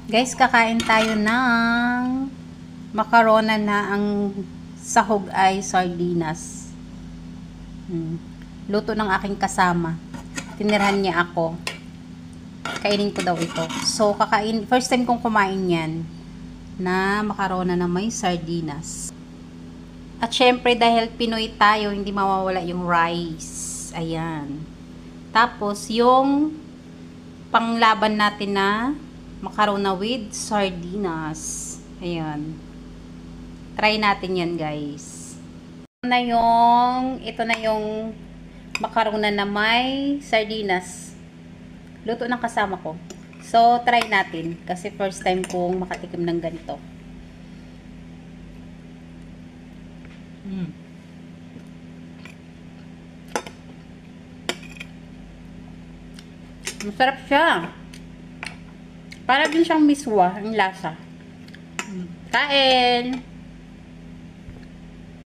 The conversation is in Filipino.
Guys, kakain tayo ng macarona na ang sahog ay sardinas. Luto ng aking kasama. Tinirhan niya ako. Kainin ko daw ito. So, first time kong kumain yan na macarona na may sardinas. At syempre, dahil Pinoy tayo, hindi mawawala yung rice. Ayan. Tapos, yung panglaban natin na macarona with sardinas. Ayan. Try natin yan, guys. Ito na yung macarona na may sardinas. Luto ng kasama ko. So, try natin. Kasi first time kong makatikim ng ganito. Masarap siya. Para din siyang miswa, ang lasa. Kain!